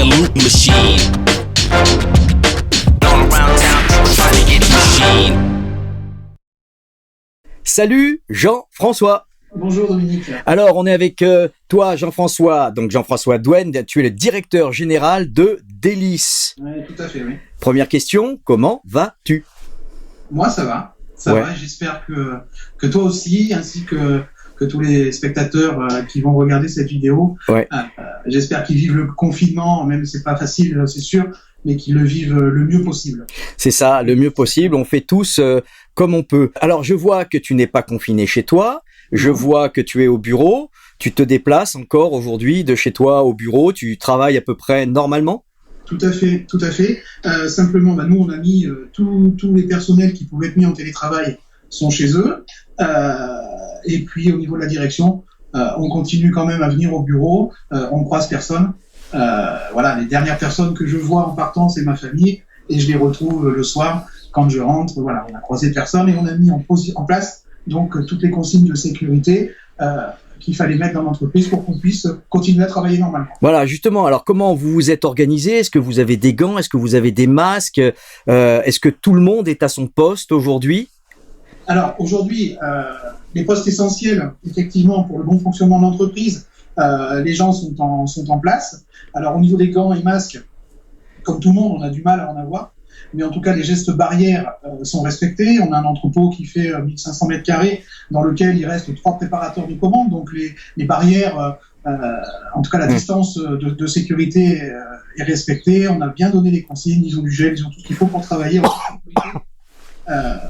a loot machine. All around town, people trying to get machine. Salut Jean-François. Bonjour Dominique. Alors on est avec toi Jean-François, donc Jean-François Douenne, tu es le directeur général de Délices. Oui, tout à fait, oui. Première question, comment vas-tu ? Moi ça va, va, j'espère que toi aussi, ainsi que tous les spectateurs qui vont regarder cette vidéo, j'espère qu'ils vivent le confinement, même si c'est pas facile, c'est sûr, mais qu'ils le vivent le mieux possible. C'est ça, le mieux possible, on fait tous comme on peut. Alors je vois que tu n'es pas confiné chez toi, je vois que tu es au bureau, tu te déplaces encore aujourd'hui de chez toi au bureau, tu travailles à peu près normalement ? Tout à fait, tout à fait. Simplement, nous on a mis tous les personnels qui pouvaient être mis en télétravail sont chez eux. Et puis au niveau de la direction, on continue quand même à venir au bureau, on ne croise personne. Voilà, les dernières personnes que je vois en partant, c'est ma famille, et je les retrouve le soir quand je rentre. Voilà, on a croisé personne et on a mis en place donc toutes les consignes de sécurité qu'il fallait mettre dans l'entreprise pour qu'on puisse continuer à travailler normalement. Voilà, justement, alors comment vous vous êtes organisé ? Est-ce que vous avez des gants ? Est-ce que vous avez des masques ? Est-ce que tout le monde est à son poste aujourd'hui ? Alors aujourd'hui, les postes essentiels, effectivement, pour le bon fonctionnement de l'entreprise, les gens sont en place. Alors au niveau des gants et masques, comme tout le monde, on a du mal à en avoir. Mais en tout cas, les gestes barrières sont respectés. On a un entrepôt qui fait 1500 mètres carrés dans lequel il reste 3 préparateurs de commandes. Donc les barrières, en tout cas la distance de sécurité est respectée. On a bien donné les consignes, ils ont du gel, ils ont tout ce qu'il faut pour travailler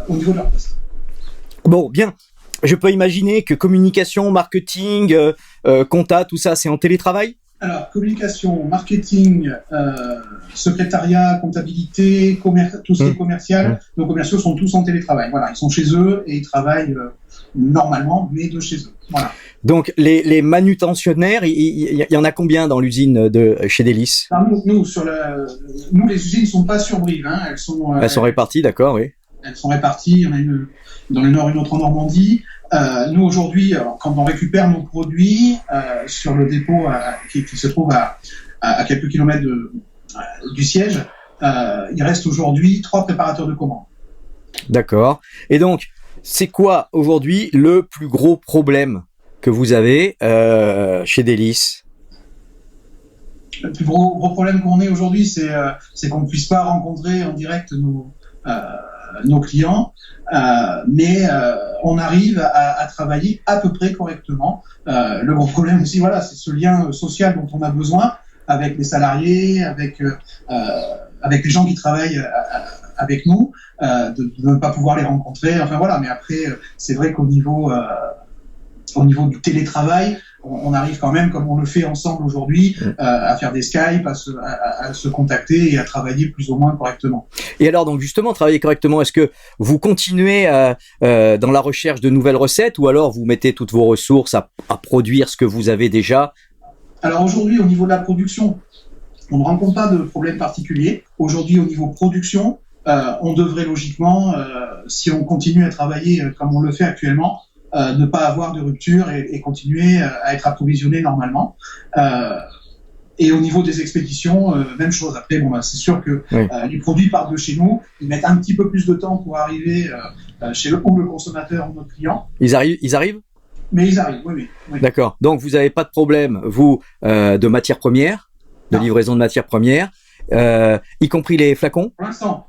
au niveau de leur poste. Bon, bien. Je peux imaginer que communication, marketing, compta, tout ça, c'est en télétravail ? Alors, communication, marketing, secrétariat, comptabilité, tout ce qui est commercial, nos commerciaux sont tous en télétravail. Voilà, ils sont chez eux et ils travaillent normalement, mais de chez eux. Voilà. Donc, les manutentionnaires, il y en a combien dans l'usine de chez Délices ? Nous, les usines ne sont pas sur Brive. Hein, elles sont réparties, d'accord, oui. Elles sont réparties. Il y en a une dans le nord, une autre en Normandie. Nous, aujourd'hui, quand on récupère nos produits sur le dépôt qui se trouve à quelques kilomètres du siège, il reste aujourd'hui 3 préparateurs de commandes. D'accord. Et donc, c'est quoi aujourd'hui le plus gros problème que vous avez chez Délices ? Le plus gros problème qu'on ait aujourd'hui, c'est qu'on ne puisse pas rencontrer en direct nos clients, mais on arrive à travailler à peu près correctement. Le gros problème aussi, voilà, c'est ce lien social dont on a besoin avec les salariés, avec les gens qui travaillent avec nous, de ne pas pouvoir les rencontrer. Enfin voilà, mais après, c'est vrai qu'au niveau du télétravail, on arrive quand même, comme on le fait ensemble aujourd'hui, à faire des Skype, à se contacter et à travailler plus ou moins correctement. Et alors, donc justement, travailler correctement, est-ce que vous continuez dans la recherche de nouvelles recettes ou alors vous mettez toutes vos ressources à produire ce que vous avez déjà ? Alors aujourd'hui, au niveau de la production, on ne rencontre pas de problème particulier. Aujourd'hui, au niveau production, on devrait logiquement, si on continue à travailler comme on le fait actuellement, ne pas avoir de rupture et continuer à être approvisionné normalement. Et au niveau des expéditions, même chose. Après, c'est sûr que les produits partent de chez nous, ils mettent un petit peu plus de temps pour arriver chez le consommateur ou notre client. Ils arrivent ? Mais ils arrivent, oui. D'accord. Donc vous n'avez pas de problème, vous, de matières premières, de livraison de matières premières, y compris les flacons ? Pour l'instant.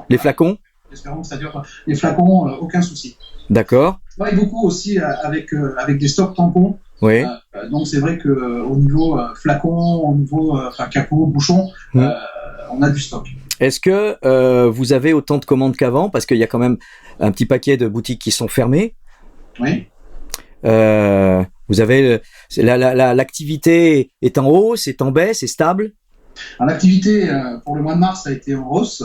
Les flacons ? Espérons que ça dure. Les flacons, aucun souci. D'accord. On travaille beaucoup aussi avec des stocks tampons. Oui. Donc c'est vrai que au niveau flacons, au niveau capot, bouchon, on a du stock. Est-ce que vous avez autant de commandes qu'avant ? Parce qu'il y a quand même un petit paquet de boutiques qui sont fermées. Oui. Vous avez l'activité est en hausse, est en baisse, est stable ? Alors, l'activité pour le mois de mars a été en hausse.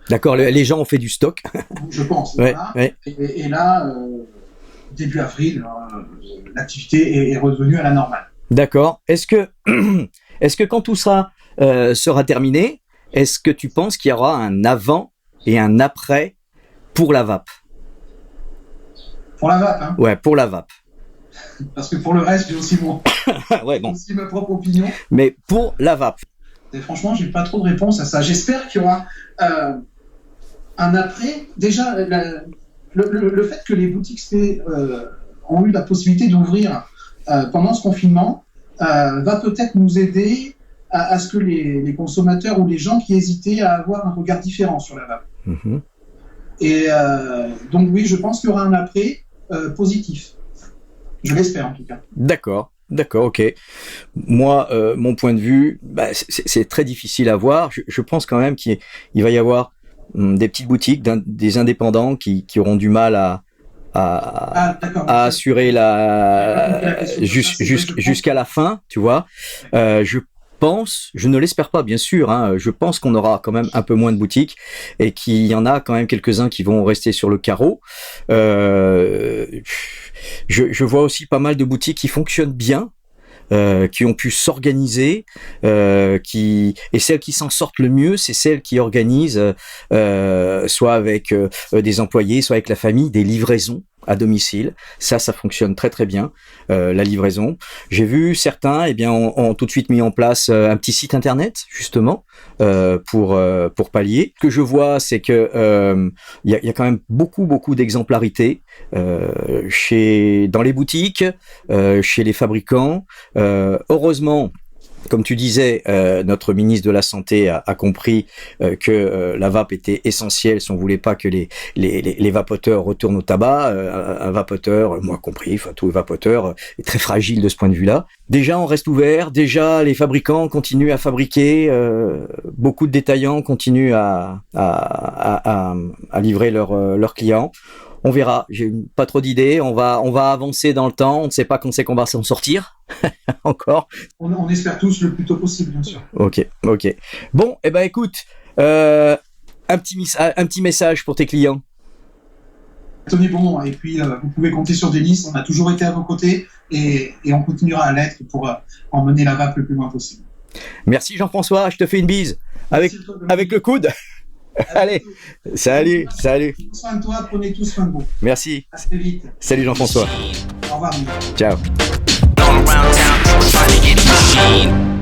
D'accord, les gens ont fait du stock. Je pense. Ouais, voilà. ouais. Et là, début avril, l'activité est revenue à la normale. D'accord. Est-ce que quand tout ça sera terminé, est-ce que tu penses qu'il y aura un avant et un après pour la vape ? Pour la vape, hein ? Ouais, pour la vape. Parce que pour le reste, j'ai aussi ouais, bon. aussi ma propre opinion. Mais pour la vape. Et franchement, j'ai pas trop de réponse à ça. J'espère qu'il y aura un après. Déjà, le fait que les boutiques ont eu la possibilité d'ouvrir pendant ce confinement va peut-être nous aider à ce que les consommateurs ou les gens qui hésitaient à avoir un regard différent sur la vape. Mhm. Et donc oui, je pense qu'il y aura un après positif. Je l'espère en tout cas. D'accord, ok. Moi, mon point de vue, c'est très difficile à voir. Je pense quand même qu'il va y avoir des petites boutiques, des indépendants qui auront du mal à assurer jusqu'à la fin, tu vois. Je ne l'espère pas, bien sûr, hein, je pense qu'on aura quand même un peu moins de boutiques et qu'il y en a quand même quelques-uns qui vont rester sur le carreau. Je vois aussi pas mal de boutiques qui fonctionnent bien, qui ont pu s'organiser, et celles qui s'en sortent le mieux, c'est celles qui organisent, soit avec des employés, soit avec la famille, des livraisons à domicile. Ça fonctionne très très bien, la livraison. J'ai vu certains, ont tout de suite mis en place un petit site internet, justement, pour pallier. Ce que je vois, c'est que y a quand même beaucoup d'exemplarité dans les boutiques, chez les fabricants. Heureusement, comme tu disais, notre ministre de la Santé a compris que la vape était essentielle si on voulait pas que les vapoteurs retournent au tabac. Un vapoteur, moi compris, enfin tout vapoteur est très fragile de ce point de vue-là. Déjà, on reste ouvert. Déjà, les fabricants continuent à fabriquer. Beaucoup de détaillants continuent à livrer leurs clients. On verra. J'ai pas trop d'idées. On va avancer dans le temps. On ne sait pas quand c'est qu'on va s'en sortir. Encore. On espère tous le plus tôt possible, bien sûr. Ok. Bon, écoute, un petit message pour tes clients. Tenez bon, et puis vous pouvez compter sur Denis. On a toujours été à vos côtés et on continuera à l'être pour emmener la vape le plus loin possible. Merci Jean-François. Je te fais une bise avec le coude. Allez, salut. Prenez soin de toi, prenez tous soin de vous. Merci. À très vite. Salut Jean-François. Au revoir. Ciao. All around town, trying to get machine.